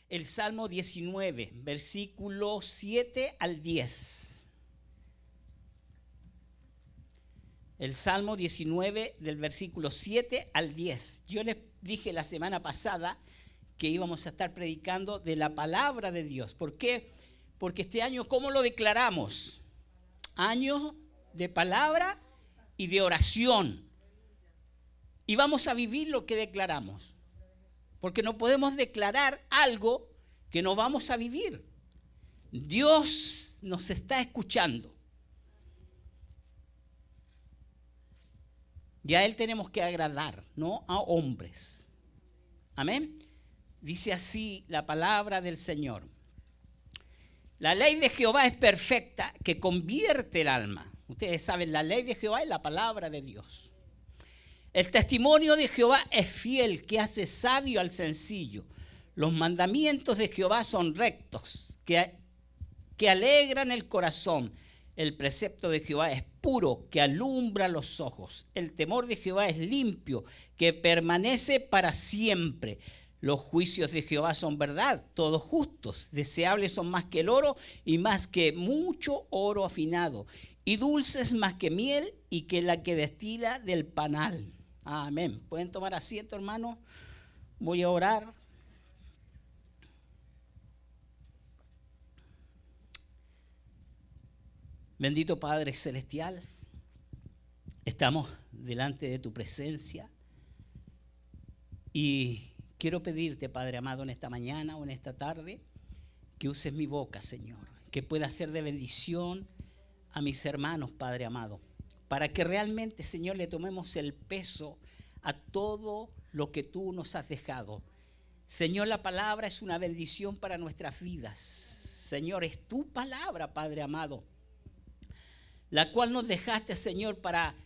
el Salmo 19, versículo 7 al 10. El Salmo 19 del versículo 7 al 10. Yo les dije la semana pasada que íbamos a estar predicando de la palabra de Dios. ¿Por qué? Porque este año, ¿cómo lo declaramos? Año de palabra y de oración. Y vamos a vivir lo que declaramos. Porque no podemos declarar algo que no vamos a vivir. Dios nos está escuchando. Y a Él tenemos que agradar, no a hombres. Amén. Dice así la palabra del Señor. La ley de Jehová es perfecta, que convierte el alma. Ustedes saben, la ley de Jehová es la palabra de Dios. El testimonio de Jehová es fiel, que hace sabio al sencillo. Los mandamientos de Jehová son rectos, que alegran el corazón. El precepto de Jehová es puro, que alumbra los ojos. El temor de Jehová es limpio, que permanece para siempre. Los juicios de Jehová son verdad, todos justos. Deseables son más que el oro y más que mucho oro afinado. Y dulces más que miel y que la que destila del panal. Amén. ¿Pueden tomar asiento, hermano? Voy a orar. Bendito Padre Celestial, estamos delante de tu presencia y quiero pedirte, Padre amado, en esta mañana o en esta tarde, que uses mi boca, Señor, que pueda ser de bendición a mis hermanos, Padre amado, para que realmente, Señor, le tomemos el peso a todo lo que tú nos has dejado. Señor, la palabra es una bendición para nuestras vidas. Señor, es tu palabra, Padre amado, la cual nos dejaste, Señor, para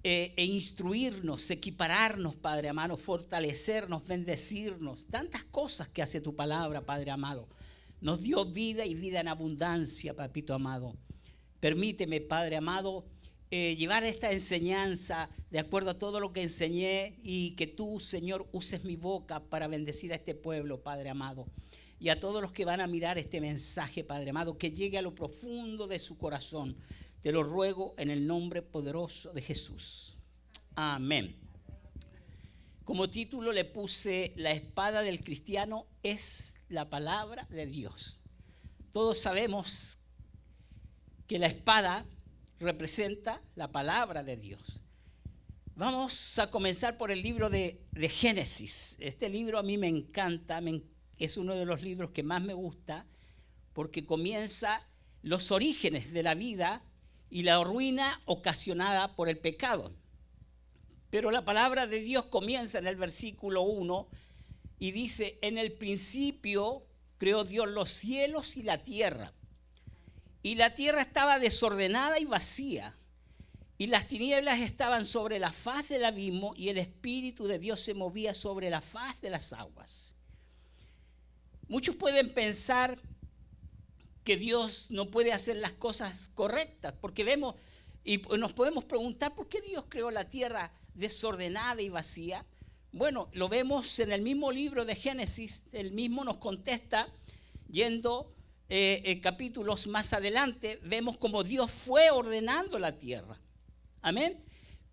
instruirnos, equipararnos, Padre amado, fortalecernos, bendecirnos. Tantas cosas que hace tu palabra, Padre amado. Nos dio vida y vida en abundancia, papito amado. Permíteme, Padre amado, llevar esta enseñanza de acuerdo a todo lo que enseñé y que tú, Señor, uses mi boca para bendecir a este pueblo, Padre amado. Y a todos los que van a mirar este mensaje, Padre amado, que llegue a lo profundo de su corazón. Te lo ruego en el nombre poderoso de Jesús. Amén. Como título le puse: la espada del cristiano es la palabra de Dios. Todos sabemos que la espada representa la palabra de Dios. Vamos a comenzar por el libro de Génesis. Este libro a mí me encanta, es uno de los libros que más me gusta porque comienza los orígenes de la vida y la ruina ocasionada por el pecado. Pero la palabra de Dios comienza en el versículo 1 y dice: en el principio creó Dios los cielos y la tierra. Y la tierra estaba desordenada y vacía, y las tinieblas estaban sobre la faz del abismo, y el Espíritu de Dios se movía sobre la faz de las aguas. Muchos pueden pensar que Dios no puede hacer las cosas correctas, porque vemos y nos podemos preguntar ¿por qué Dios creó la tierra desordenada y vacía? Bueno, lo vemos en el mismo libro de Génesis, él mismo nos contesta, yendo capítulos más adelante, vemos cómo Dios fue ordenando la tierra. Amén.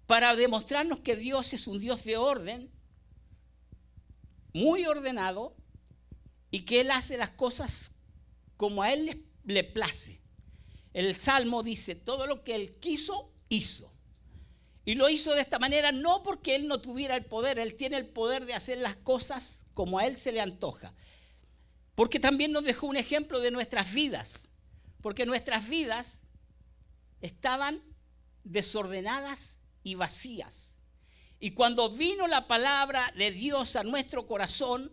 Para demostrarnos que Dios es un Dios de orden, muy ordenado, y que Él hace las cosas como a Él le place. El Salmo dice: todo lo que Él quiso, hizo. Y lo hizo de esta manera no porque Él no tuviera el poder. Él tiene el poder de hacer las cosas como a Él se le antoja. Porque también nos dejó un ejemplo de nuestras vidas. Porque nuestras vidas estaban desordenadas y vacías. Y cuando vino la palabra de Dios a nuestro corazón,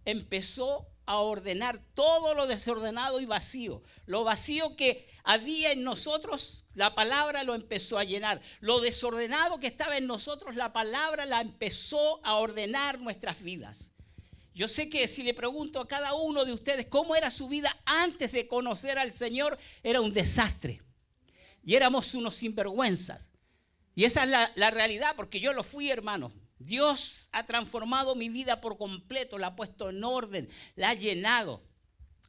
empezó a ordenar todo lo desordenado y vacío. Lo vacío que había en nosotros, la palabra lo empezó a llenar. Lo desordenado que estaba en nosotros, la palabra la empezó a ordenar nuestras vidas. Yo sé que si le pregunto a cada uno de ustedes cómo era su vida antes de conocer al Señor, era un desastre. Y éramos unos sinvergüenzas. Y esa es la realidad, porque yo lo fui, hermano. Dios ha transformado mi vida por completo, la ha puesto en orden, la ha llenado.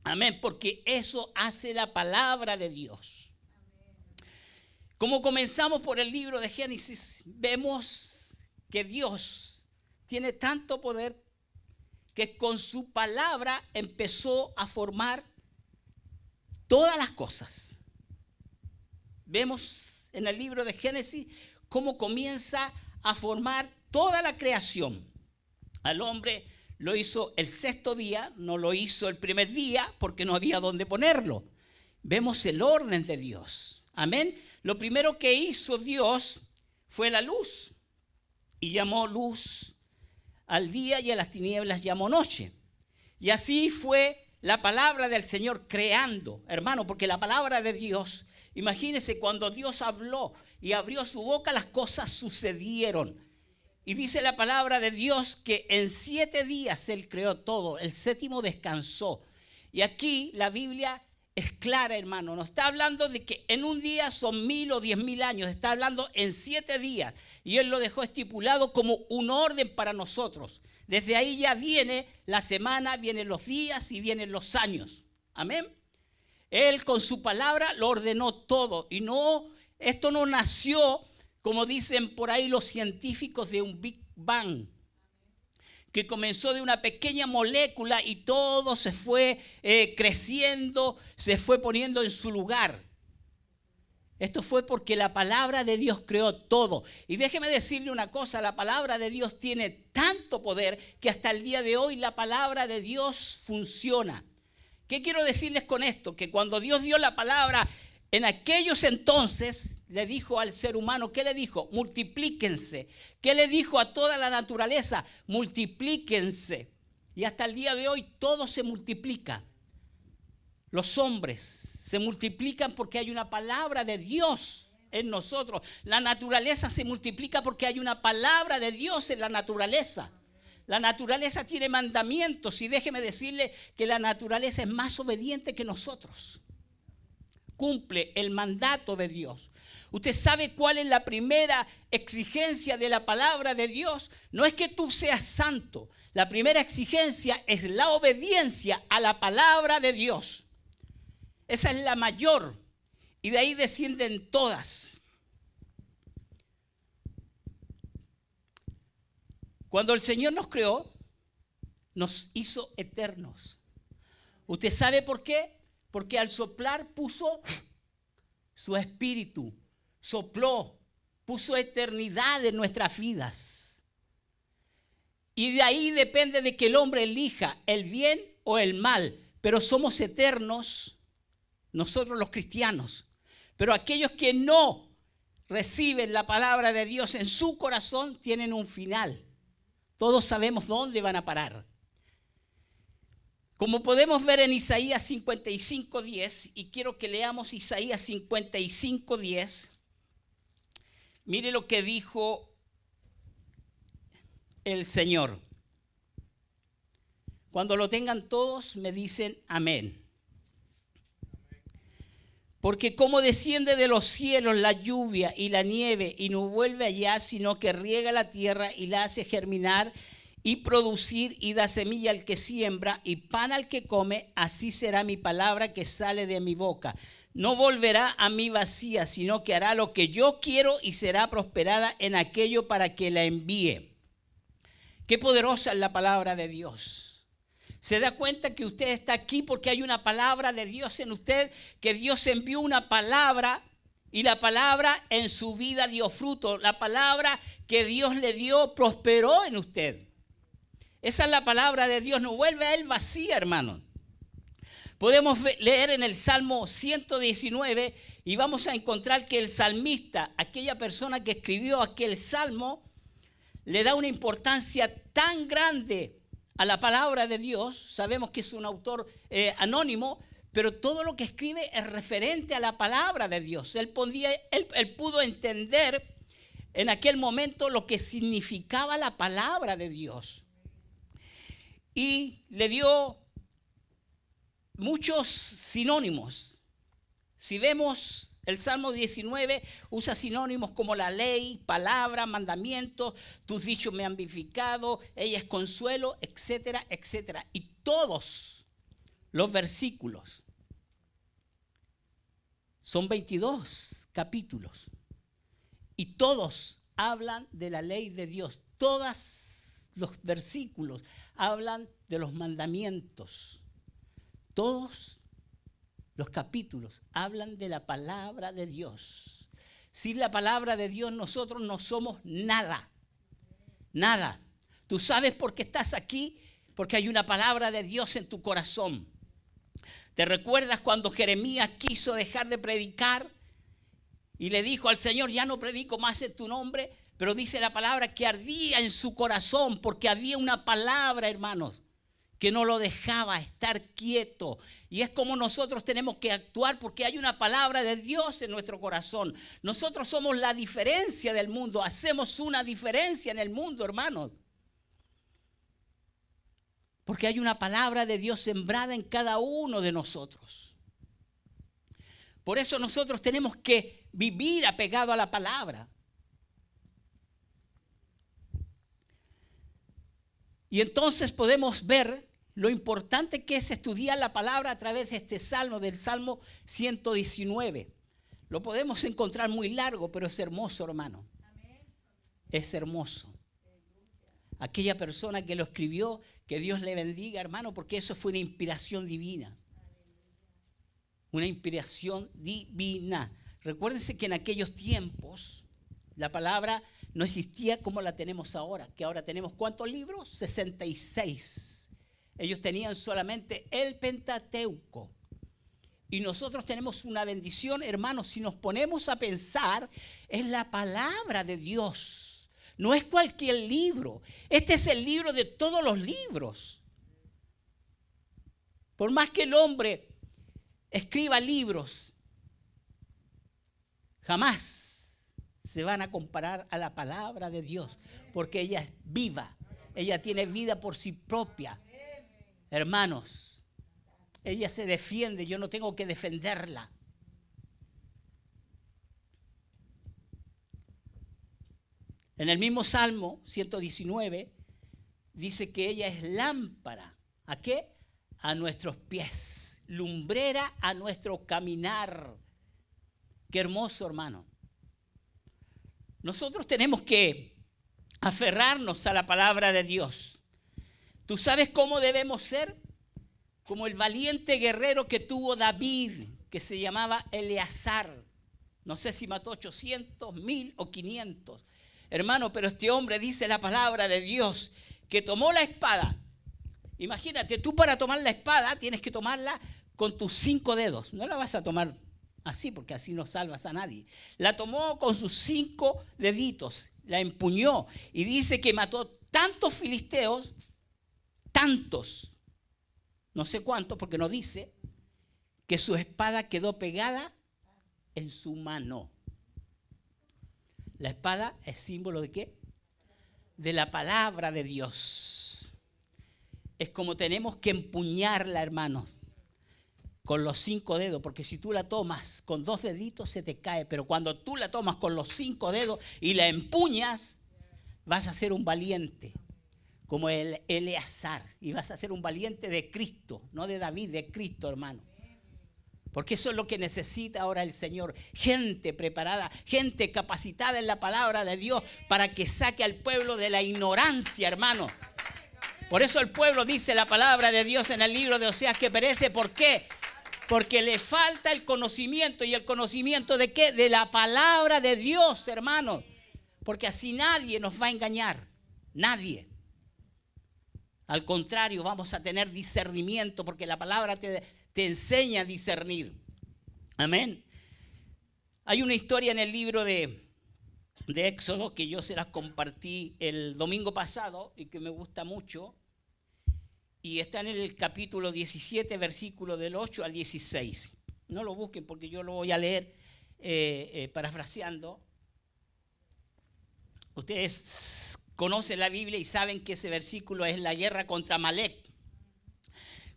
Amén, porque eso hace la palabra de Dios. Como comenzamos por el libro de Génesis, vemos que Dios tiene tanto poder que con su palabra empezó a formar todas las cosas. Vemos en el libro de Génesis cómo comienza a formar toda la creación. Al hombre lo hizo el sexto día, no lo hizo el primer día porque no había dónde ponerlo. Vemos el orden de Dios. Amén. Lo primero que hizo Dios fue la luz y llamó luz al día y a las tinieblas llamó noche. Y así fue la palabra del Señor creando, hermano, porque la palabra de Dios, imagínense cuando Dios habló y abrió su boca, las cosas sucedieron. Y dice la palabra de Dios que en 7 días Él creó todo, el séptimo descansó. Y aquí la Biblia es clara, hermano, no está hablando de que en un día son 1000 o 10.000 años, está hablando en 7 días. Y Él lo dejó estipulado como un orden para nosotros. Desde ahí ya viene la semana, vienen los días y vienen los años. Amén. Él con su palabra lo ordenó todo. Y no, esto no nació, como dicen por ahí los científicos, de un Big Bang, que comenzó de una pequeña molécula y todo se fue creciendo, se fue poniendo en su lugar. Esto fue porque la palabra de Dios creó todo. Y déjeme decirle una cosa, la palabra de Dios tiene tanto poder que hasta el día de hoy la palabra de Dios funciona. ¿Qué quiero decirles con esto? Que cuando Dios dio la palabra, en aquellos entonces le dijo al ser humano, ¿qué le dijo? Multiplíquense. ¿Qué le dijo a toda la naturaleza? Multiplíquense. Y hasta el día de hoy todo se multiplica. Los hombres se multiplican porque hay una palabra de Dios en nosotros. La naturaleza se multiplica porque hay una palabra de Dios en la naturaleza. La naturaleza tiene mandamientos y déjeme decirle que la naturaleza es más obediente que nosotros. Cumple el mandato de Dios. ¿Usted sabe cuál es la primera exigencia de la palabra de Dios? No es que tú seas santo. La primera exigencia es la obediencia a la palabra de Dios. Esa es la mayor. Y de ahí descienden todas. Cuando el Señor nos creó, nos hizo eternos. ¿Usted sabe por qué? Porque al soplar puso su espíritu, sopló, puso eternidad en nuestras vidas. Y de ahí depende de que el hombre elija el bien o el mal, pero somos eternos nosotros los cristianos. Pero aquellos que no reciben la palabra de Dios en su corazón tienen un final. Todos sabemos dónde van a parar. Como podemos ver en Isaías 55:10, y quiero que leamos Isaías 55:10, mire lo que dijo el Señor. Cuando lo tengan todos, me dicen amén. Porque como desciende de los cielos la lluvia y la nieve y no vuelve allá, sino que riega la tierra y la hace germinar y producir y da semilla al que siembra y pan al que come, así será mi palabra que sale de mi boca. No volverá a mí vacía, sino que hará lo que yo quiero y será prosperada en aquello para que la envíe. Qué poderosa es la palabra de Dios. ¿Se da cuenta que usted está aquí porque hay una palabra de Dios en usted? Que Dios envió una palabra y la palabra en su vida dio fruto. La palabra que Dios le dio prosperó en usted. Esa es la palabra de Dios. No vuelve a Él vacía, hermano. Podemos leer en el Salmo 119 y vamos a encontrar que el salmista, aquella persona que escribió aquel salmo, le da una importancia tan grande a la palabra de Dios. Sabemos que es un autor anónimo, pero todo lo que escribe es referente a la palabra de Dios. Él pudo entender en aquel momento lo que significaba la palabra de Dios. Y le dio muchos sinónimos. Si vemos El Salmo 19 usa sinónimos como la ley, palabra, mandamiento, tus dichos me han vivificado, ella es consuelo, etcétera, etcétera. Y todos los versículos, son 22 capítulos, y todos hablan de la ley de Dios. Todos los versículos hablan de los mandamientos. Todos los capítulos hablan de la palabra de Dios. Sin la palabra de Dios nosotros no somos nada. Nada. ¿Tú sabes por qué estás aquí? Porque hay una palabra de Dios en tu corazón. ¿Te recuerdas cuando Jeremías quiso dejar de predicar y le dijo al Señor, ya no predico más en tu nombre? Pero dice la palabra que ardía en su corazón porque había una palabra, hermanos, que no lo dejaba estar quieto. Y es como nosotros tenemos que actuar, porque hay una palabra de Dios en nuestro corazón. Nosotros somos la diferencia del mundo, hacemos una diferencia en el mundo, hermanos. Porque hay una palabra de Dios sembrada en cada uno de nosotros. Por eso nosotros tenemos que vivir apegado a la palabra. Y entonces podemos ver lo importante que es estudiar la palabra a través de este salmo, del Salmo 119. Lo podemos encontrar muy largo, pero es hermoso, hermano. Es hermoso. Aquella persona que lo escribió, que Dios le bendiga, hermano, porque eso fue una inspiración divina. Una inspiración divina. Recuérdense que en aquellos tiempos la palabra no existía como la tenemos ahora, que ahora tenemos ¿cuántos libros? 66. Ellos tenían solamente el Pentateuco. Y nosotros tenemos una bendición, hermanos, si nos ponemos a pensar, es la palabra de Dios. No es cualquier libro. Este es el libro de todos los libros. Por más que el hombre escriba libros, jamás se van a comparar a la palabra de Dios, porque ella es viva. Ella tiene vida por sí propia. Hermanos, ella se defiende, yo no tengo que defenderla. En el mismo Salmo 119 dice que ella es lámpara. ¿A qué? A nuestros pies, lumbrera a nuestro caminar. Qué hermoso, hermano. Nosotros tenemos que aferrarnos a la palabra de Dios. ¿Tú sabes cómo debemos ser? Como el valiente guerrero que tuvo David, que se llamaba Eleazar. No sé si mató 800, 1000 o 500. Hermano, pero este hombre, dice la palabra de Dios, que tomó la espada. Imagínate, tú para tomar la espada tienes que tomarla con tus 5 dedos. No la vas a tomar así, porque así no salvas a nadie. La tomó con sus 5 deditos, la empuñó y dice que mató tantos filisteos, tantos, no sé cuántos, porque no dice, que su espada quedó pegada en su mano. La espada es símbolo ¿de qué? De la palabra de Dios. Es como tenemos que empuñarla, hermanos, con los 5 dedos, porque si tú la tomas con 2 deditos se te cae, pero cuando tú la tomas con los 5 dedos y la empuñas, vas a ser un valiente, como el Eleazar, y vas a ser un valiente de Cristo, no de David, de Cristo, hermano. Porque eso es lo que necesita ahora el Señor. Gente preparada, gente capacitada en la palabra de Dios para que saque al pueblo de la ignorancia, hermano. Por eso el pueblo dice la palabra de Dios en el libro de Oseas que perece. ¿Por qué? Porque le falta el conocimiento. ¿Y el conocimiento de qué? De la palabra de Dios, hermano. Porque así nadie nos va a engañar. Nadie. Al contrario, vamos a tener discernimiento porque la palabra te enseña a discernir. Amén. Hay una historia en el libro de Éxodo que yo se las compartí el domingo pasado y que me gusta mucho. Y está en el capítulo 17, versículo del 8 al 16. No lo busquen porque yo lo voy a leer parafraseando. Ustedes conocen la Biblia y saben que ese versículo es la guerra contra Amalek.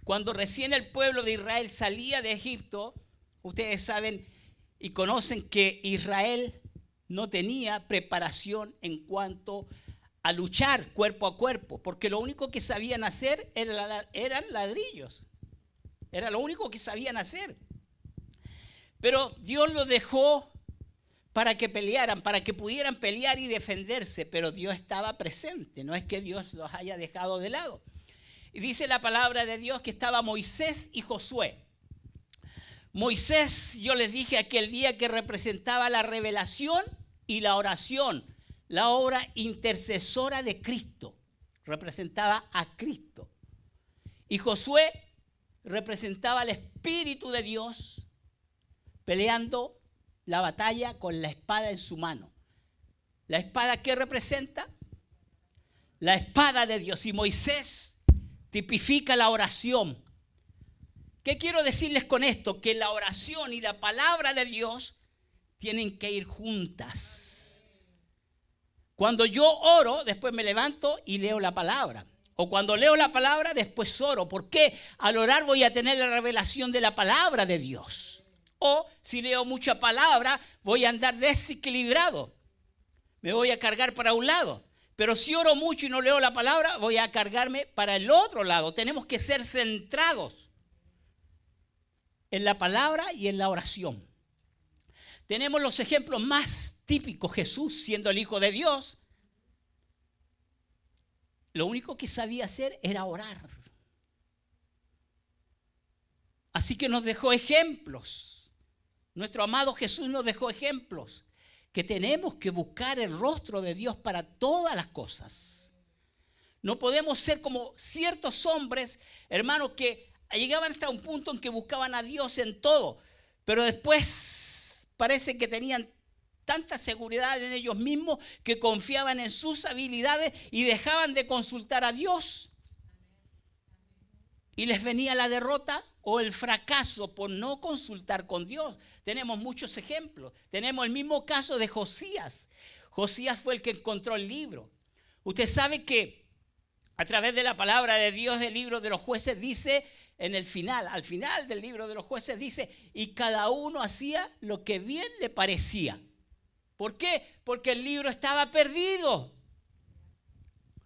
Cuando recién el pueblo de Israel salía de Egipto, ustedes saben y conocen que Israel no tenía preparación en cuanto a luchar cuerpo a cuerpo, porque lo único que sabían hacer eran ladrillos. Era lo único que sabían hacer. Pero Dios los dejó para que pelearan, para que pudieran pelear y defenderse, pero Dios estaba presente, no es que Dios los haya dejado de lado. Y dice la palabra de Dios que estaba Moisés y Josué. Moisés, yo les dije aquel día que representaba la revelación y la oración, la obra intercesora de Cristo, representaba a Cristo. Y Josué representaba al Espíritu de Dios peleando la batalla con la espada en su mano. ¿La espada qué representa? La espada de Dios. Y Moisés tipifica la oración. ¿Qué quiero decirles con esto? Que la oración y la palabra de Dios tienen que ir juntas. Cuando yo oro, después me levanto y leo la palabra. O cuando leo la palabra, después oro. ¿Por qué? Al orar voy a tener la revelación de la palabra de Dios. O si leo mucha palabra, voy a andar desequilibrado. Me voy a cargar para un lado. Pero si oro mucho y no leo la palabra, voy a cargarme para el otro lado. Tenemos que ser centrados en la palabra y en la oración. Tenemos los ejemplos más típicos. Jesús, siendo el Hijo de Dios, lo único que sabía hacer era orar. Así que nos dejó ejemplos. Nuestro amado Jesús nos dejó ejemplos. Que tenemos que buscar el rostro de Dios para todas las cosas. No podemos ser como ciertos hombres, hermanos, que llegaban hasta un punto en que buscaban a Dios en todo, pero después parece que tenían tanta seguridad en ellos mismos que confiaban en sus habilidades y dejaban de consultar a Dios. Y les venía la derrota o el fracaso por no consultar con Dios. Tenemos muchos ejemplos. Tenemos el mismo caso de Josías. Josías fue el que encontró el libro. Usted sabe que a través de la palabra de Dios, el libro de los jueces dice en el final, al final del libro de los jueces dice, y cada uno hacía lo que bien le parecía. ¿Por qué? Porque el libro estaba perdido.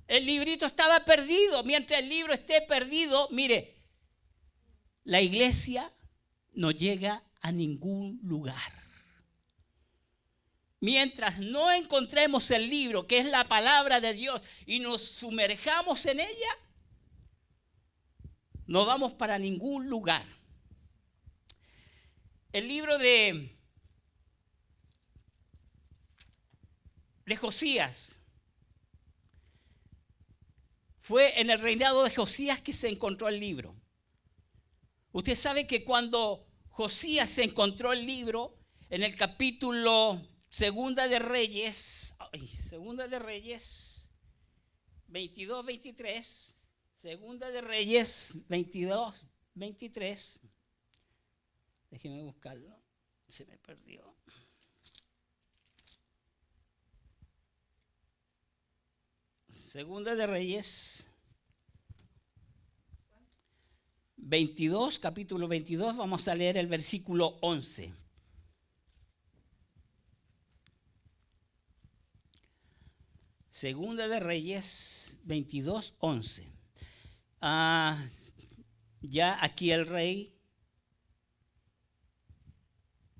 El librito estaba perdido. Mientras el libro esté perdido, mire, la iglesia no llega a ningún lugar. Mientras no encontremos el libro, que es la palabra de Dios, y nos sumerjamos en ella, no vamos para ningún lugar. El libro de Josías, fue en el reinado de Josías que se encontró el libro. Usted sabe que cuando Josías se encontró el libro, en el capítulo Segunda de Reyes 22, 23, Segunda de Reyes 22, 23, déjeme buscarlo, se me perdió. Segunda de Reyes 22, capítulo 22, vamos a leer el versículo 11. Segunda de Reyes 22, 11. Ya aquí el rey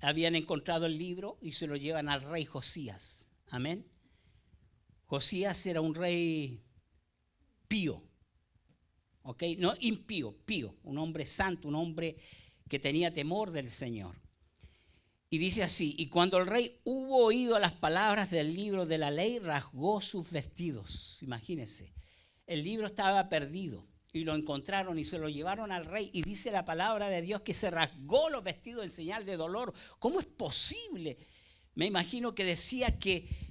habían encontrado el libro y se lo llevan al rey Josías. Amén. Josías era un rey pío, ¿ok? No impío, pío, un hombre santo, un hombre que tenía temor del Señor. Y dice así, y cuando el rey hubo oído las palabras del libro de la ley, rasgó sus vestidos. Imagínense, el libro estaba perdido y lo encontraron y se lo llevaron al rey. Y dice la palabra de Dios que se rasgó los vestidos en señal de dolor. ¿Cómo es posible? Me imagino que decía que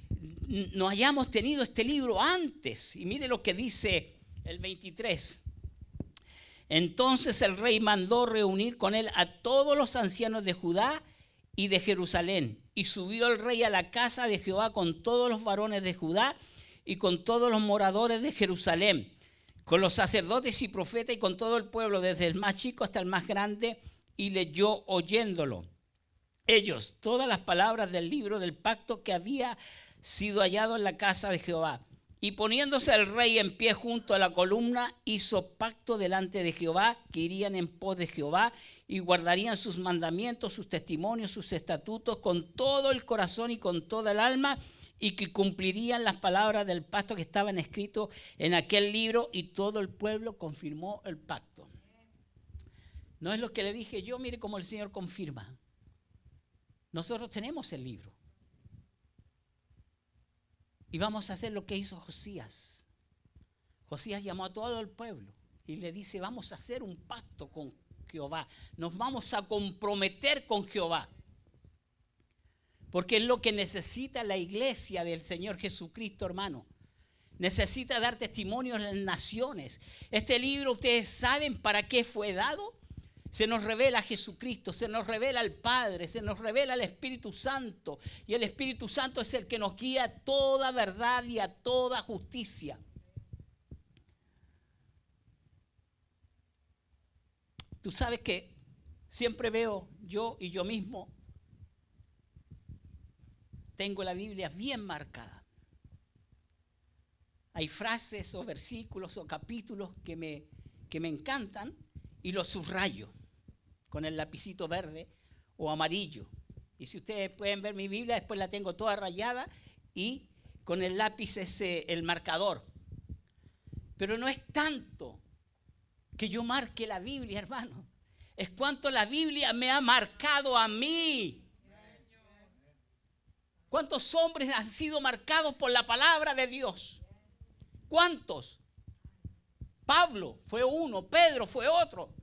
no hayamos tenido este libro antes. Y mire lo que dice el 23. Entonces el rey mandó reunir con él a todos los ancianos de Judá y de Jerusalén. Y subió el rey a la casa de Jehová con todos los varones de Judá y con todos los moradores de Jerusalén, con los sacerdotes y profetas y con todo el pueblo, desde el más chico hasta el más grande, y leyó oyéndolo. ellos todas las palabras del libro del pacto que había sido hallado en la casa de Jehová. Y poniéndose el rey en pie junto a la columna, hizo pacto delante de Jehová, que irían en pos de Jehová y guardarían sus mandamientos, sus testimonios, sus estatutos con todo el corazón y con toda el alma, y que cumplirían las palabras del pacto que estaban escritos en aquel libro, y todo el pueblo confirmó el pacto. No es lo que le dije yo, mire cómo el Señor confirma. Nosotros tenemos el libro. Y vamos a hacer lo que hizo Josías. Josías llamó a todo el pueblo y le dice, vamos a hacer un pacto con Jehová. Nos vamos a comprometer con Jehová. Porque es lo que necesita la iglesia del Señor Jesucristo, hermano. Necesita dar testimonio a las naciones. Este libro, ustedes saben para qué fue dado. Se nos revela a Jesucristo, se nos revela al Padre, se nos revela al Espíritu Santo. Y el Espíritu Santo es el que nos guía a toda verdad y a toda justicia. Tú sabes que siempre veo yo y yo mismo, tengo la Biblia bien marcada. Hay frases o versículos o capítulos que me encantan y los subrayo con el lapicito verde o amarillo. Y si ustedes pueden ver mi Biblia, después la tengo toda rayada y con el lápiz es el marcador. Pero no es tanto que yo marque la Biblia, hermano. Es cuánto la Biblia me ha marcado a mí. ¿Cuántos hombres han sido marcados por la palabra de Dios? ¿Cuántos? Pablo fue uno, Pedro fue otro.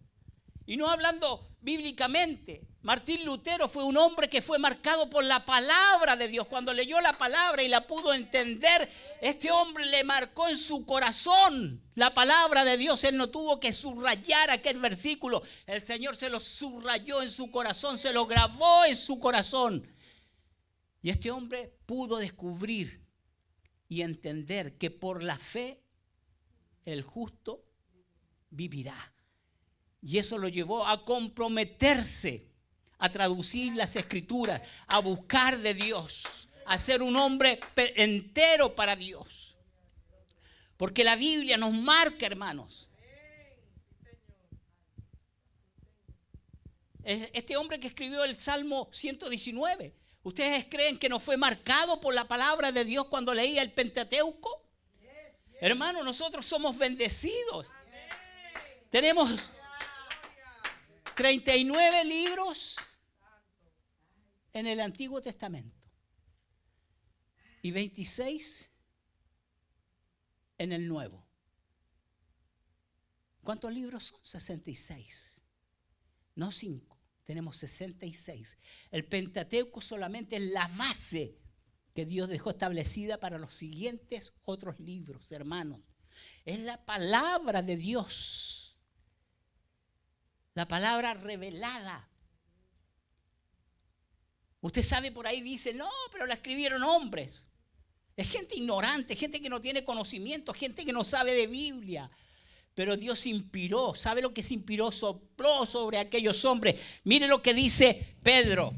Y no hablando bíblicamente, Martín Lutero fue un hombre que fue marcado por la palabra de Dios. Cuando leyó la palabra y la pudo entender, este hombre le marcó en su corazón la palabra de Dios. Él no tuvo que subrayar aquel versículo. El Señor se lo subrayó en su corazón, se lo grabó en su corazón. Y este hombre pudo descubrir y entender que por la fe el justo vivirá. Y eso lo llevó a comprometerse, a traducir las escrituras, a buscar de Dios, a ser un hombre entero para Dios. Porque la Biblia nos marca, hermanos. Este hombre que escribió el Salmo 119, ¿ustedes creen que no fue marcado por la palabra de Dios cuando leía el Pentateuco? Hermano, nosotros somos bendecidos. Tenemos 39 libros en el Antiguo Testamento y 26 en el Nuevo. ¿Cuántos libros son? 66. No 5, tenemos 66. El Pentateuco solamente es la base que Dios dejó establecida para los siguientes otros libros, hermanos. Es la palabra de Dios. La palabra revelada. Usted sabe, por ahí dice, no, pero la escribieron hombres. Es gente ignorante, gente que no tiene conocimiento, gente que no sabe de Biblia. Pero Dios inspiró, ¿sabe lo que se inspiró? Sopló sobre aquellos hombres. Mire lo que dice Pedro.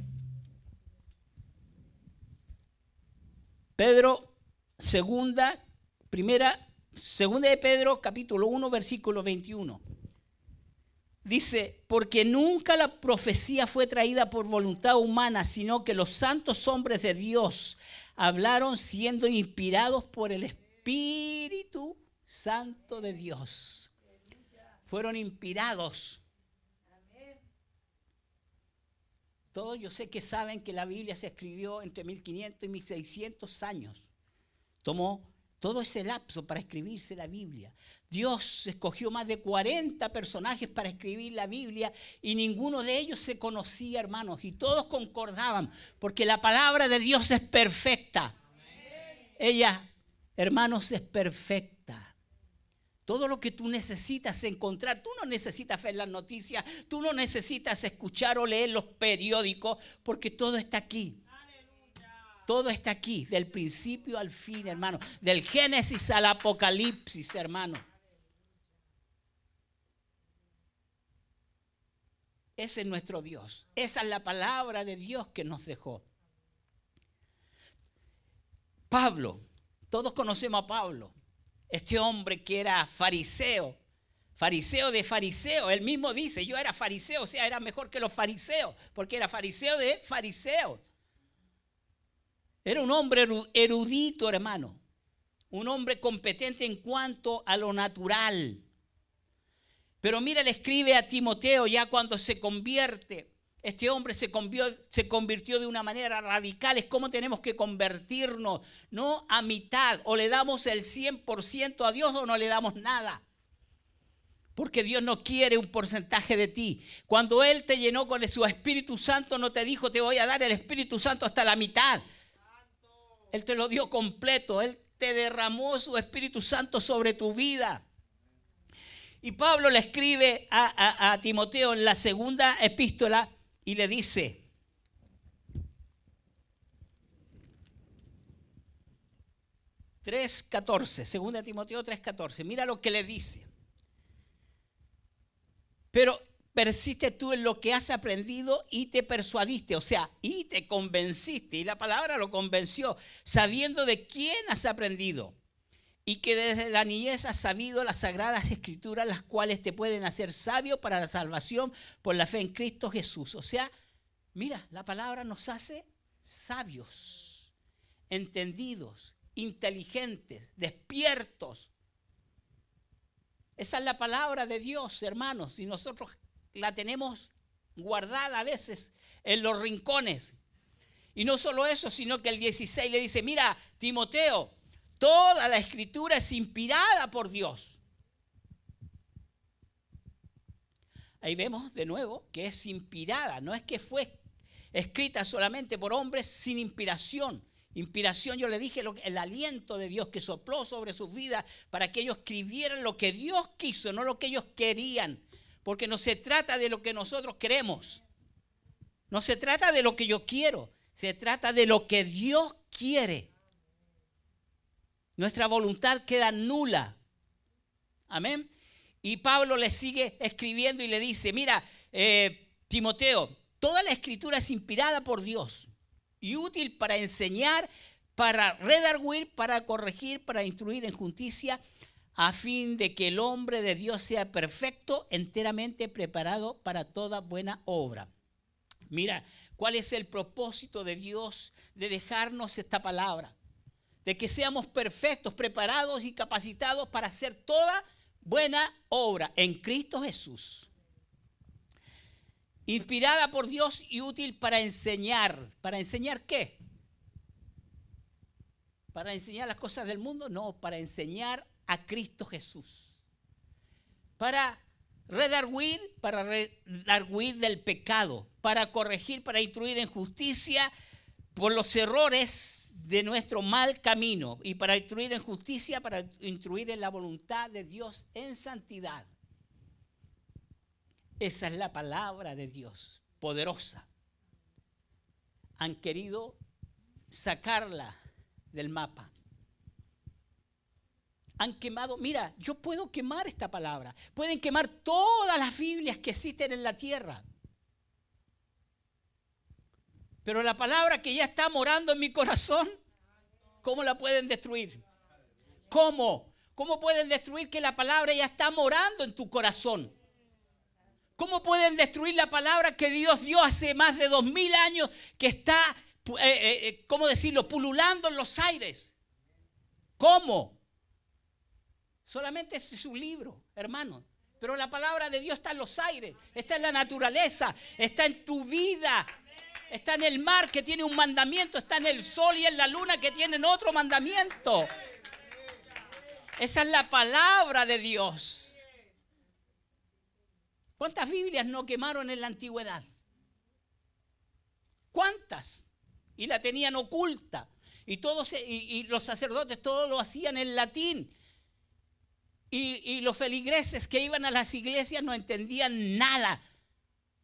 Pedro, segunda de Pedro, capítulo 1, versículo 21. Dice, porque nunca la profecía fue traída por voluntad humana, sino que los santos hombres de Dios hablaron siendo inspirados por el Espíritu Santo de Dios. Fueron inspirados. Todos yo sé que saben que la Biblia se escribió entre 1500 y 1600 años. Tomó todo ese lapso para escribirse la Biblia. Dios escogió más de 40 personajes para escribir la Biblia y ninguno de ellos se conocía, hermanos, y todos concordaban, porque la palabra de Dios es perfecta. Ella, hermanos, es perfecta. Todo lo que tú necesitas encontrar, tú no necesitas ver las noticias, tú no necesitas escuchar o leer los periódicos, porque todo está aquí. Todo está aquí, del principio al fin, hermano. Del Génesis al Apocalipsis, hermano. Ese es nuestro Dios. Esa es la palabra de Dios que nos dejó. Pablo, todos conocemos a Pablo, este hombre que era fariseo de fariseo. Él mismo dice, yo era fariseo, o sea, era mejor que los fariseos, porque era fariseo de fariseos. Era un hombre erudito, hermano, un hombre competente en cuanto a lo natural. Pero mira, le escribe a Timoteo ya cuando se convierte. Este hombre se convirtió de una manera radical. Es como tenemos que convertirnos, no a mitad. O le damos el 100% a Dios o no le damos nada. Porque Dios no quiere un porcentaje de ti. Cuando Él te llenó con su Espíritu Santo, no te dijo, te voy a dar el Espíritu Santo hasta la mitad. Él te lo dio completo. Él te derramó su Espíritu Santo sobre tu vida. Y Pablo le escribe a Timoteo en la segunda epístola y le dice, segunda Timoteo 3:14, mira lo que le dice. Pero persiste tú en lo que has aprendido y te persuadiste, o sea, y te convenciste, y la palabra lo convenció, sabiendo de quién has aprendido. Y que desde la niñez has sabido las sagradas escrituras, las cuales te pueden hacer sabio para la salvación por la fe en Cristo Jesús. O sea, mira, la palabra nos hace sabios, entendidos, inteligentes, despiertos. Esa es la palabra de Dios, hermanos, y nosotros la tenemos guardada a veces en los rincones. Y no solo eso, sino que el 16 le dice, mira, Timoteo, toda la escritura es inspirada por Dios. Ahí vemos de nuevo que es inspirada. No es que fue escrita solamente por hombres sin inspiración. Inspiración, yo le dije, el aliento de Dios que sopló sobre sus vidas para que ellos escribieran lo que Dios quiso, no lo que ellos querían. Porque no se trata de lo que nosotros queremos. No se trata de lo que yo quiero. Se trata de lo que Dios quiere. Nuestra voluntad queda nula. Amén. Y Pablo le sigue escribiendo y le dice, mira, Timoteo, toda la escritura es inspirada por Dios y útil para enseñar, para redarguir, para corregir, para instruir en justicia, a fin de que el hombre de Dios sea perfecto, enteramente preparado para toda buena obra. Mira, ¿cuál es el propósito de Dios de dejarnos esta palabra? De que seamos perfectos, preparados y capacitados para hacer toda buena obra en Cristo Jesús. Inspirada por Dios y útil para enseñar. ¿Para enseñar qué? ¿Para enseñar las cosas del mundo? No, para enseñar a Cristo Jesús. Para redarguir del pecado. Para corregir, para instruir en justicia por los errores de nuestro mal camino, y para instruir en justicia, para instruir en la voluntad de Dios en santidad. Esa es la palabra de Dios, poderosa. Han querido sacarla del mapa. Han quemado, mira, yo puedo quemar esta palabra. Pueden quemar todas las Biblias que existen en la tierra. Pero la palabra que ya está morando en mi corazón, ¿cómo la pueden destruir? ¿Cómo? ¿Cómo pueden destruir que la palabra ya está morando en tu corazón? ¿Cómo pueden destruir la palabra que Dios dio hace más de 2000 años, que está, ¿cómo decirlo?, pululando en los aires? ¿Cómo? Solamente es un libro, hermano. Pero la palabra de Dios está en los aires, está en la naturaleza, está en tu vida. Está en el mar, que tiene un mandamiento. Está en el sol y en la luna, que tienen otro mandamiento. Esa es la palabra de Dios. ¿Cuántas Biblias no quemaron en la antigüedad? ¿Cuántas? Y la tenían oculta. Y los sacerdotes todos lo hacían en latín. Y los feligreses que iban a las iglesias no entendían nada.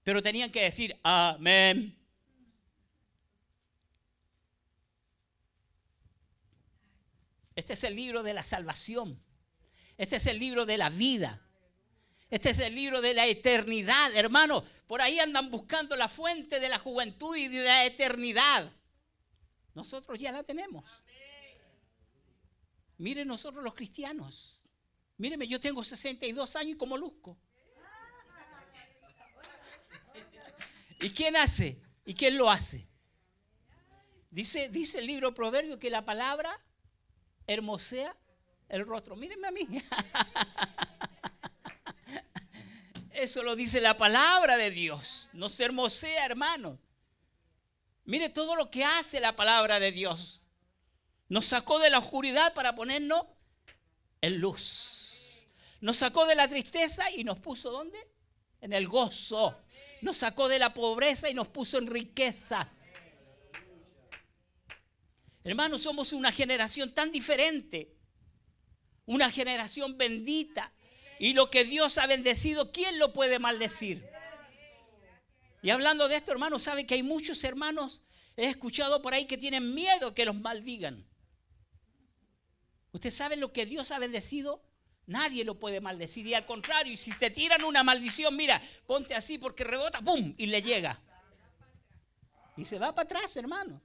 Pero tenían que decir amén. Este es el libro de la salvación. Este es el libro de la vida. Este es el libro de la eternidad, hermano. Por ahí andan buscando la fuente de la juventud y de la eternidad. Nosotros ya la tenemos. Miren nosotros los cristianos. Mírenme, yo tengo 62 años y como luzco. ¿Y quién hace? ¿Y quién lo hace? Dice el libro Proverbio que la palabra hermosea el rostro. Mírenme a mí. Eso lo dice la palabra de Dios. No se hermosea, hermano. Mire todo lo que hace la palabra de Dios. Nos sacó de la oscuridad para ponernos en luz. Nos sacó de la tristeza y nos puso ¿dónde? En el gozo. Nos sacó de la pobreza y nos puso en riquezas. Hermanos, somos una generación tan diferente. Una generación bendita. Y lo que Dios ha bendecido, ¿quién lo puede maldecir? Y hablando de esto, hermanos, ¿sabe que hay muchos hermanos, he escuchado por ahí, que tienen miedo que los maldigan? ¿Usted sabe lo que Dios ha bendecido? Nadie lo puede maldecir. Y al contrario, y si te tiran una maldición, mira, ponte así porque rebota, ¡pum! Y le llega. Y se va para atrás, hermano.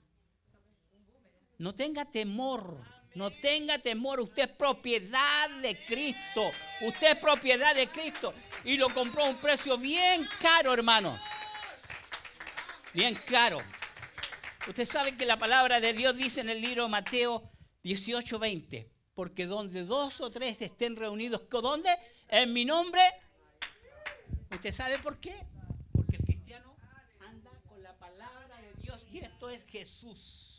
No tenga temor. No tenga temor. Usted es propiedad de Cristo. Usted es propiedad de Cristo. Y lo compró a un precio bien caro, hermano. Bien caro. Usted sabe que la palabra de Dios dice en el libro de Mateo 18:20. Porque donde 2 o 3 estén reunidos, ¿dónde? En mi nombre. ¿Usted sabe por qué? Porque el cristiano anda con la palabra de Dios y esto es Jesús.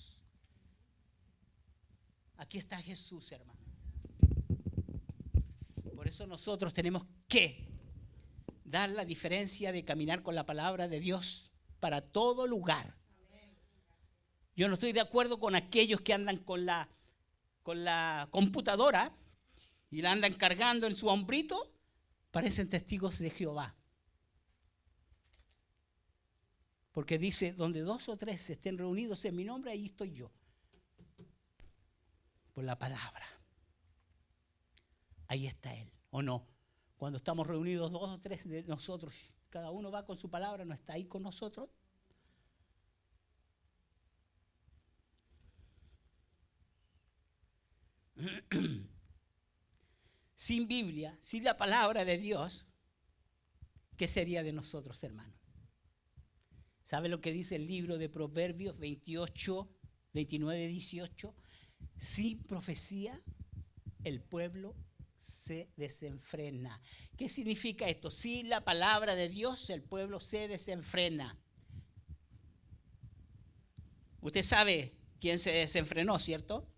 Aquí está Jesús, hermano. Por eso nosotros tenemos que dar la diferencia de caminar con la palabra de Dios para todo lugar. Yo no estoy de acuerdo con aquellos que andan con la computadora y la andan cargando en su hombrito, parecen testigos de Jehová. Porque dice, donde 2 o 3 estén reunidos en mi nombre, ahí estoy yo. Por la palabra. Ahí está Él, ¿o no? Cuando estamos reunidos 2 o 3 de nosotros, cada uno va con su palabra, ¿no está ahí con nosotros? Sin Biblia, sin la palabra de Dios, ¿qué sería de nosotros, hermanos? ¿Sabe lo que dice el libro de Proverbios 28, 29, 18? Sin profecía, el pueblo se desenfrena. ¿Qué significa esto? Sin la palabra de Dios, el pueblo se desenfrena. Usted sabe quién se desenfrenó, ¿cierto?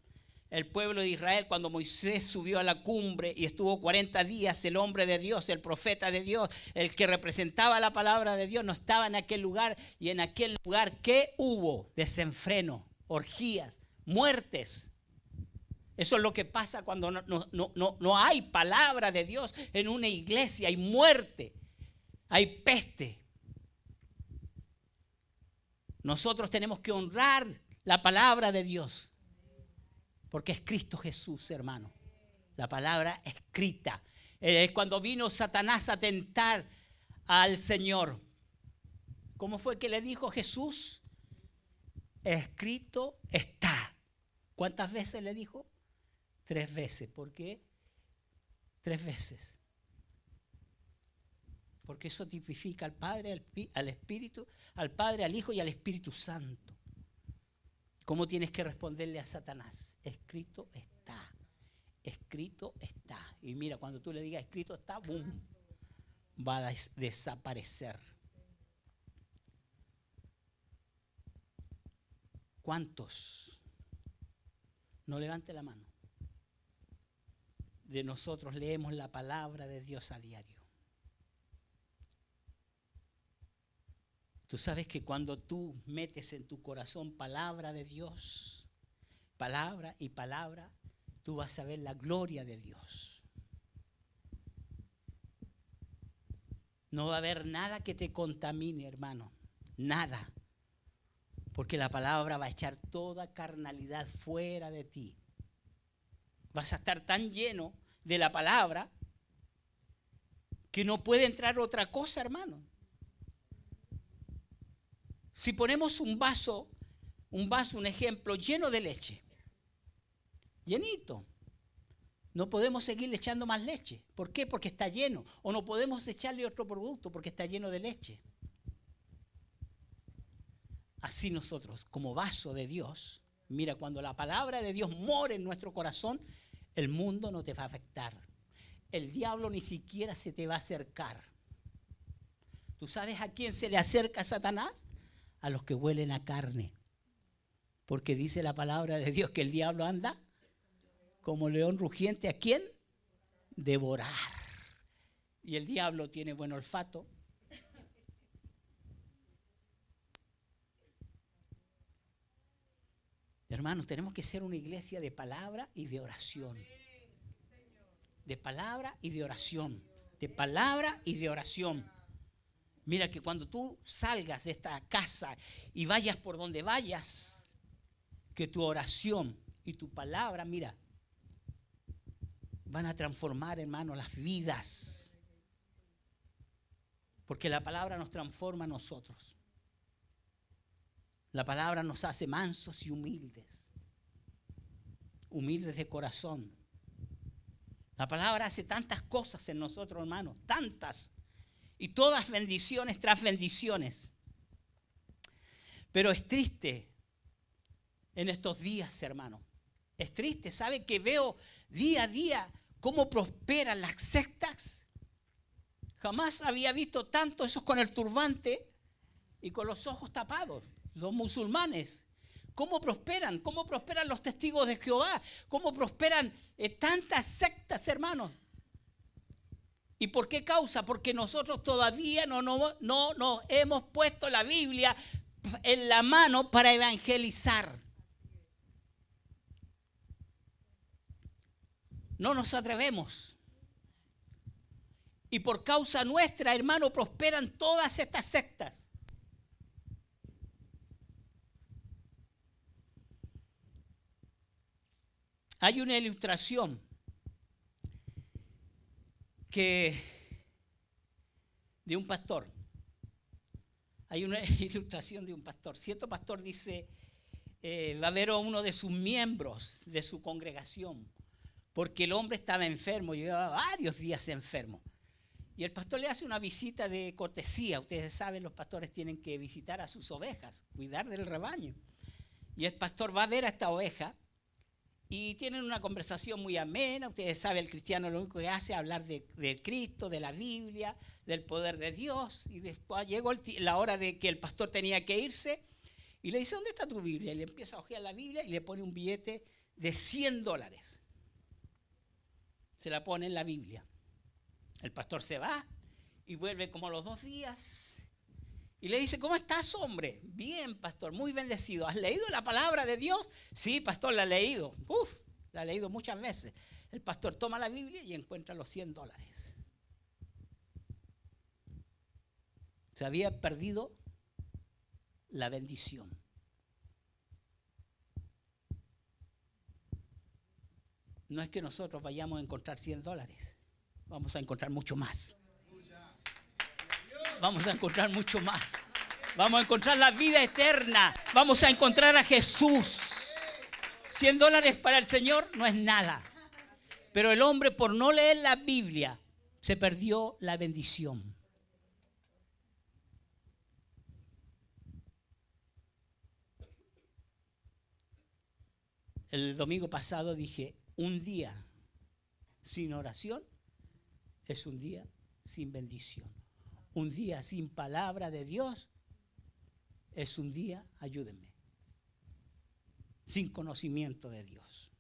El pueblo de Israel, cuando Moisés subió a la cumbre y estuvo 40 días, el hombre de Dios, el profeta de Dios, el que representaba la palabra de Dios, no estaba en aquel lugar. Y en aquel lugar, ¿qué hubo? Desenfreno, orgías, muertes. Eso es lo que pasa cuando no hay palabra de Dios en una iglesia. Hay muerte, hay peste. Nosotros tenemos que honrar la palabra de Dios. Porque es Cristo Jesús, hermano. La palabra escrita. Cuando vino Satanás a tentar al Señor, ¿cómo fue que le dijo Jesús? Escrito está. ¿Cuántas veces le dijo? 3 veces. ¿Por qué? 3 veces. Porque eso tipifica al Padre, al Espíritu, al Padre, al Hijo y al Espíritu Santo. ¿Cómo tienes que responderle a Satanás? Escrito está. Escrito está. Y mira, cuando tú le digas escrito está, ¡boom!, va a desaparecer. ¿Cuántos? No levante la mano. De nosotros leemos la palabra de Dios a diario. Tú sabes que cuando tú metes en tu corazón palabra de Dios, palabra y palabra, tú vas a ver la gloria de Dios. No va a haber nada que te contamine, hermano. Nada. Porque la palabra va a echar toda carnalidad fuera de ti. Vas a estar tan lleno de la palabra que no puede entrar otra cosa, hermano. Si ponemos un vaso, un ejemplo, lleno de leche, llenito, no podemos seguirle echando más leche. ¿Por qué? Porque está lleno. O no podemos echarle otro producto porque está lleno de leche. Así nosotros, como vaso de Dios, mira, cuando la palabra de Dios mora en nuestro corazón, el mundo no te va a afectar. El diablo ni siquiera se te va a acercar. ¿Tú sabes a quién se le acerca Satanás? A los que huelen a carne. Porque dice la palabra de Dios que el diablo anda como león rugiente. ¿A quién? Devorar. Y el diablo tiene buen olfato. Hermanos, tenemos que ser una iglesia de palabra y de oración. De palabra y de oración. De palabra y de oración. Mira que cuando tú salgas de esta casa y vayas por donde vayas, que tu oración y tu palabra, mira, van a transformar, hermano, las vidas. Porque la palabra nos transforma a nosotros. La palabra nos hace mansos y humildes. Humildes de corazón. La palabra hace tantas cosas en nosotros, hermanos, tantas. Y todas bendiciones tras bendiciones. Pero es triste en estos días, hermano. Es triste, ¿sabe? Que veo día a día cómo prosperan las sectas. Jamás había visto tanto esos con el turbante y con los ojos tapados. Los musulmanes. ¿Cómo prosperan los testigos de Jehová? ¿Cómo prosperan tantas sectas, hermanos? ¿Y por qué causa? Porque nosotros todavía no nos hemos puesto la Biblia en la mano para evangelizar. No nos atrevemos. Y por causa nuestra, hermano, prosperan todas estas sectas. Hay una ilustración de un pastor. Hay una ilustración de un pastor. Cierto pastor dice, va a ver a uno de sus miembros de su congregación, porque el hombre estaba enfermo, llevaba varios días enfermo. Y el pastor le hace una visita de cortesía. Ustedes saben, los pastores tienen que visitar a sus ovejas, cuidar del rebaño. Y el pastor va a ver a esta oveja y tienen una conversación muy amena. Ustedes saben, el cristiano lo único que hace es hablar de Cristo, de la Biblia, del poder de Dios. Y después llegó la hora de que el pastor tenía que irse y le dice, ¿dónde está tu Biblia? Y le empieza a hojear la Biblia y le pone un billete de $100. Se la pone en la Biblia. El pastor se va y vuelve como a los 2 días y le dice, ¿cómo estás, hombre? Bien, pastor, muy bendecido. ¿Has leído la palabra de Dios? Sí, pastor, la he leído. La he leído muchas veces. El pastor toma la Biblia y encuentra los $100. Se había perdido la bendición. No es que nosotros vayamos a encontrar $100. Vamos a encontrar mucho más. Vamos a encontrar mucho más. Vamos a encontrar la vida eterna. Vamos a encontrar a Jesús. $100 para el Señor no es nada. Pero el hombre, por no leer la Biblia, se perdió la bendición. El domingo pasado dije, un día sin oración es un día sin bendición. Un día sin palabra de Dios es un día, ayúdenme, sin conocimiento de Dios.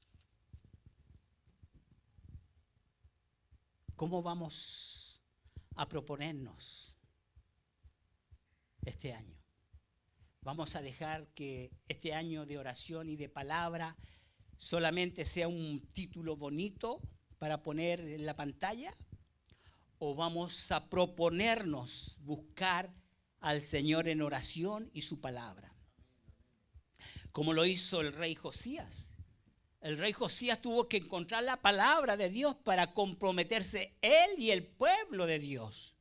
¿Cómo vamos a proponernos este año? ¿Vamos a dejar que este año de oración y de palabra solamente sea un título bonito para poner en la pantalla? ¿O vamos a proponernos buscar al Señor en oración y su palabra? Como lo hizo el rey Josías. El rey Josías tuvo que encontrar la palabra de Dios para comprometerse él y el pueblo de Dios.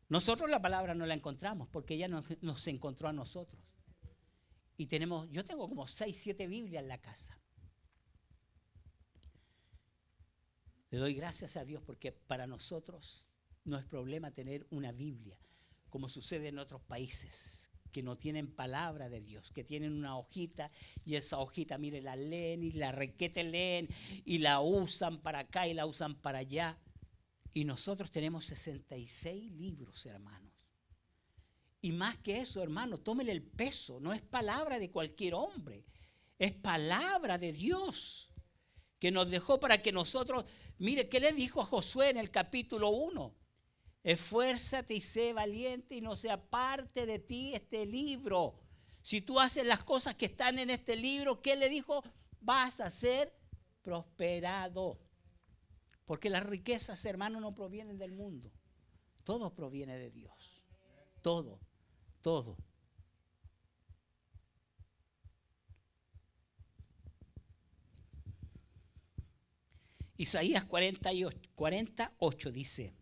Nosotros la palabra no la encontramos porque ella nos encontró a nosotros. Y yo tengo como 6, 7 Biblias en la casa. Le doy gracias a Dios porque para nosotros no es problema tener una Biblia, como sucede en otros países, que no tienen palabra de Dios, que tienen una hojita y esa hojita, mire, la leen y la requete leen y la usan para acá y la usan para allá. Y nosotros tenemos 66 libros, hermanos. Y más que eso, hermano, tómele el peso. No es palabra de cualquier hombre, es palabra de Dios que nos dejó para que nosotros, mire, ¿qué le dijo a Josué en el capítulo 1? Esfuérzate y sé valiente y no se aparte de ti este libro. Si tú haces las cosas que están en este libro, ¿qué le dijo? Vas a ser prosperado. Porque las riquezas, hermano, no provienen del mundo. Todo proviene de Dios. Todo, todo. Isaías 48 dice: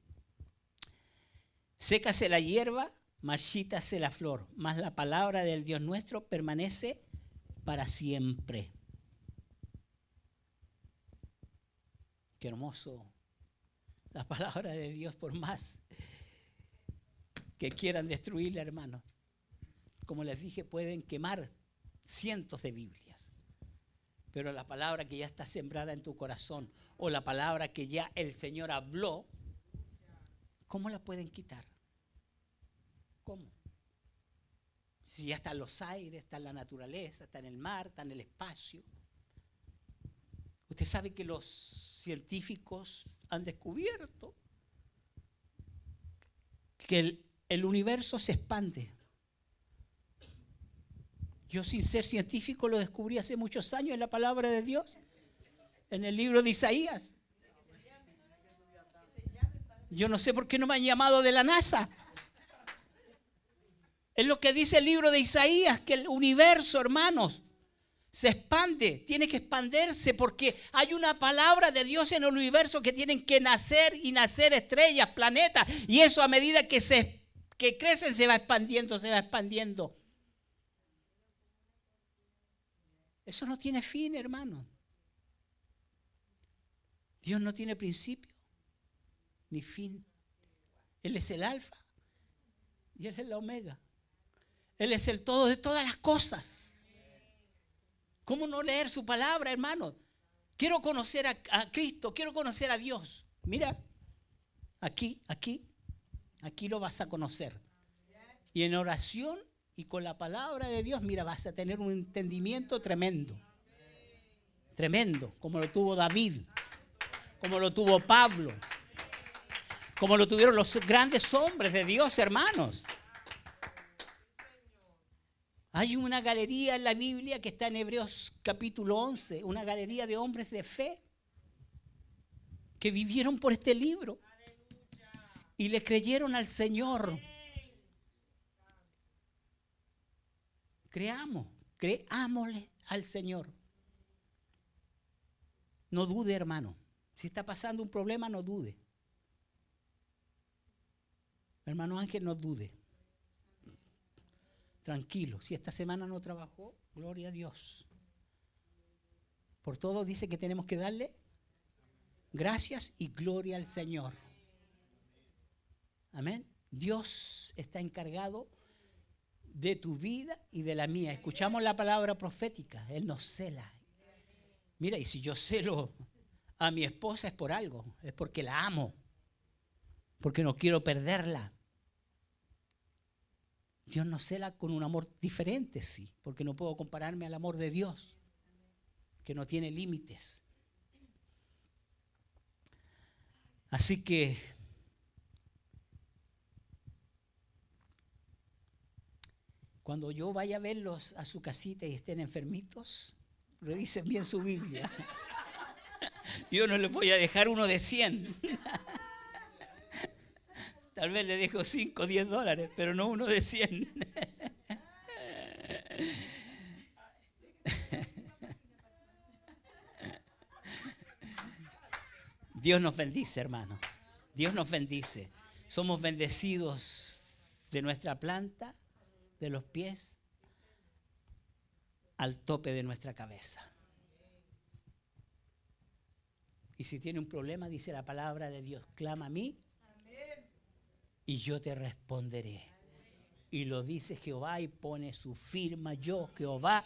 sécase la hierba, marchítase la flor, mas la palabra del Dios nuestro permanece para siempre. Qué hermoso. La palabra de Dios, por más que quieran destruirla, hermano. Como les dije, pueden quemar cientos de Biblias. Pero la palabra que ya está sembrada en tu corazón, o la palabra que ya el Señor habló, ¿cómo la pueden quitar? ¿Cómo? Si ya está en los aires, está en la naturaleza, está en el mar, está en el espacio. Usted sabe que los científicos han descubierto que el universo se expande. Yo, sin ser científico, lo descubrí hace muchos años en la palabra de Dios, en el libro de Isaías. Yo no sé por qué no me han llamado de la NASA. Es lo que dice el libro de Isaías, que el universo, hermanos, se expande, tiene que expandirse porque hay una palabra de Dios en el universo que tienen que nacer y nacer estrellas, planetas, y eso a medida que crecen se va expandiendo, se va expandiendo. Eso no tiene fin, hermano. Dios no tiene principio ni fin. Él es el alfa y Él es el omega. Él es el todo de todas las cosas. ¿Cómo no leer su palabra, hermano? Quiero conocer a Cristo, quiero conocer a Dios. Mira, aquí lo vas a conocer. Y en oración y con la palabra de Dios, mira, vas a tener un entendimiento tremendo. Tremendo, como lo tuvo David, como lo tuvo Pablo, como lo tuvieron los grandes hombres de Dios, hermanos. Hay una galería en la Biblia que está en Hebreos capítulo 11, una galería de hombres de fe que vivieron por este libro y le creyeron al Señor. Creámosle al Señor. No dude, hermano. Si está pasando un problema, no dude. Hermano Ángel, no dude. Tranquilo, si esta semana no trabajó, gloria a Dios. Por todo dice que tenemos que darle gracias y gloria al Señor. Amén. Dios está encargado de tu vida y de la mía. Escuchamos la palabra profética, Él nos cela. Mira, y si yo celo a mi esposa es por algo, es porque la amo, porque no quiero perderla. Dios nos cela con un amor diferente, sí, porque no puedo compararme al amor de Dios, que no tiene límites. Así que cuando yo vaya a verlos a su casita y estén enfermitos, revisen bien su Biblia. Yo no les voy a dejar uno de 100. Tal vez le dejo 5 o 10 dólares, pero no uno de 100. Dios nos bendice, hermano. Dios nos bendice. Somos bendecidos de nuestra planta, de los pies, al tope de nuestra cabeza. Y si tiene un problema, dice la palabra de Dios, clama a mí y yo te responderé. Y lo dice Jehová y pone su firma, yo, Jehová.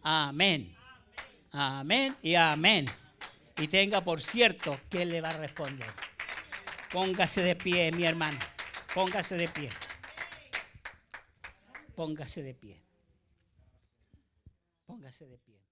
Amén. Amén y amén. Y tenga por cierto que Él le va a responder. Póngase de pie, mi hermano. Póngase de pie. Póngase de pie. Póngase de pie.